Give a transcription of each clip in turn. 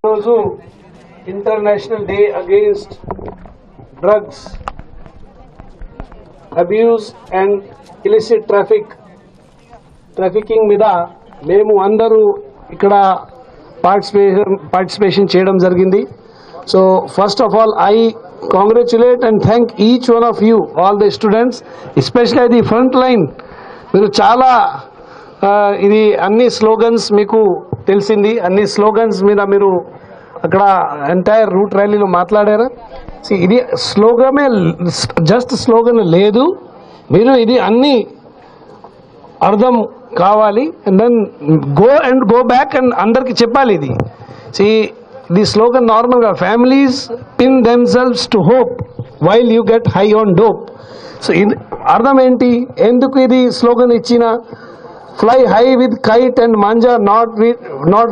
రోజు international day against drugs abuse and illicit trafficking మీద మేము అందరూ ఇక్కడ పార్టిసిపేషన్ చేయడం జరిగింది. So first of all I congratulate and thank each one of you, all the students, especially the front line. మీరు చాలా ఇది అన్ని స్లోగన్స్ మీకు తెలిసింది, అన్ని స్లోగన్స్ మీద మీరు అక్కడ ఎంటైర్ రూట్ ర్యాలీలో మాట్లాడారు. ఇది స్లోగమే, జస్ట్ స్లోగన్ లేదు, మీరు ఇది అన్ని అర్థం కావాలి. And then go back and అందరికి చెప్పాలి. ఇది the slogan normal ga families pin themselves to hope while you get high on dope. So ardham enti enduku idi slogan ichina, fly high with kite and manja, not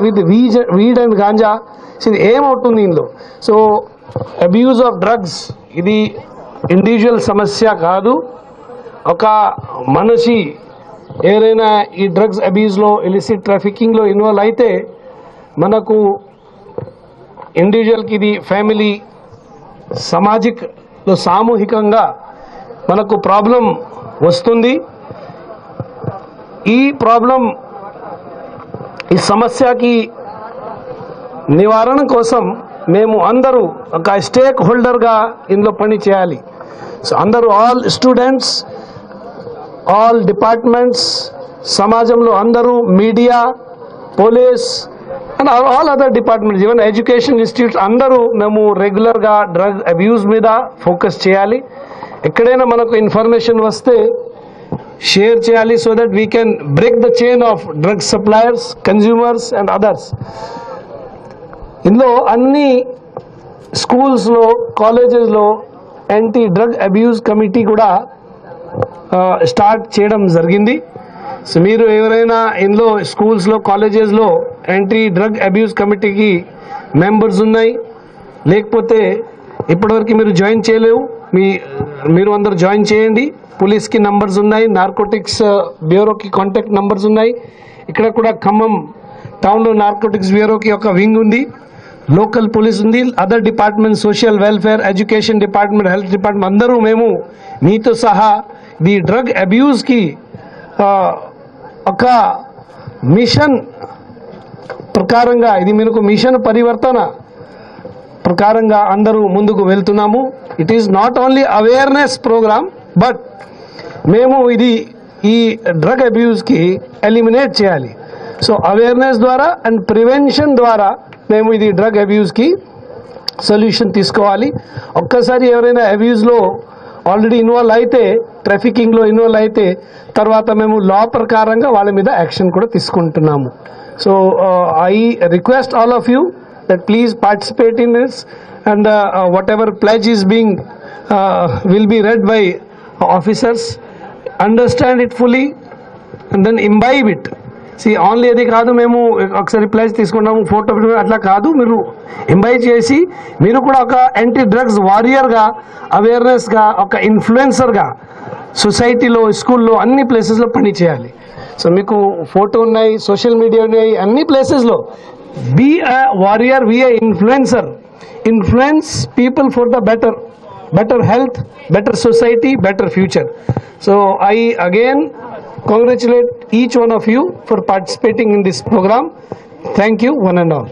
with weed and ganja. So idi em avutundi indlo. So abuse of drugs idi individual samasya kaadu, oka manashi ఎవరైనా ఈ drugs అబ్యూస్లో illicit ట్రాఫికింగ్లో involve అయితే మనకు ఇండివిజువల్కి ఇది family సమాజికలో సామూహికంగా మనకు problem వస్తుంది. ఈ problem, ఈ సమస్యకి నివారణ కోసం మేము అందరూ ఒక స్టేక్ హోల్డర్గా ఇందులో పని చేయాలి. సో అందరూ, ఆల్ స్టూడెంట్స్, ఆల్ డిపార్ట్మెంట్స్, సమాజంలో అందరూ, media, police and all other departments, even education institutes అందరూ మేము రెగ్యులర్గా డ్రగ్ అబ్యూస్ మీద ఫోకస్ చేయాలి. ఎక్కడైనా మనకు ఇన్ఫర్మేషన్ వస్తే షేర్ చేయాలి, so that we can break the chain of drug suppliers, consumers and others. ఇందులో అన్ని స్కూల్స్లో, కాలేజెస్లో యాంటీ డ్రగ్ అబ్యూస్ కమిటీ కూడా స్టార్ట్ చేయడం జరిగింది. సో మీరు ఎవరైనా ఇందులో స్కూల్స్లో, కాలేజెస్లో యాంటీ డ్రగ్ అబ్యూస్ కమిటీకి మెంబర్స్ ఉన్నాయి, లేకపోతే ఇప్పటివరకు మీరు జాయిన్ చేయలేవు, మీరు అందరు జాయిన్ చేయండి. పోలీస్కి నంబర్స్ ఉన్నాయి, నార్కోటిక్స్ బ్యూరోకి కాంటాక్ట్ నంబర్స్ ఉన్నాయి. ఇక్కడ కూడా ఖమ్మం టౌన్లో నార్కోటిక్స్ బ్యూరోకి ఒక వింగ్ ఉంది, లోకల్ పోలీస్ ఉంది, other department, social welfare, education department, health department అందరూ మేము మీతో సహా ది డ్రగ్ అబ్యూస్కి ఒక మిషన్ ప్రకారంగా, ఇది మనకు మిషన్ పరివర్తన ప్రకారంగా అందరూ ముందుకు వెళ్తున్నాము. It is not only awareness programme, but మేము ఈ డ్రగ్ అబ్యూస్కి ఎలిమినేట్ చేయాలి. సో అవేర్నెస్ ద్వారా అండ్ ప్రివెన్షన్ ద్వారా మేము ఇది డ్రగ్ అబ్యూస్కి సొల్యూషన్ తీసుకోవాలి. ఒక్కసారి ఎవరైనా అబ్యూస్లో ఆల్రెడీ ఇన్వాల్వ్ అయితే, ట్రాఫికింగ్లో ఇన్వాల్వ్ అయితే, తర్వాత మేము లా ప్రకారంగా వాళ్ళ మీద యాక్షన్ కూడా తీసుకుంటున్నాము. So I request all of you that please participate in this, and whatever pledge is being will be read by officers, understand it fully and then imbibe it. See, only అది కాదు, మేము ఒకసారి ప్లెజ్ తీసుకున్నాము, photo అట్లా కాదు, మీరు imbibe చేసి మీరు కూడా ఒక యాంటీ డ్రగ్స్ వారియర్గా, అవేర్నెస్గా, ఒక ఇన్ఫ్లుయెన్సర్గా సొసైటీలో, స్కూల్లో, అన్ని ప్లేసెస్లో పని చేయాలి. సో మీకు ఫోటో ఉన్నాయి, సోషల్ మీడియా ఉన్నాయి, అన్ని ప్లేసెస్లో be a warrior, be a influencer, influence people for the better health, better society, better future. So I again congratulate each one of you for participating in this program. Thank you, one and all.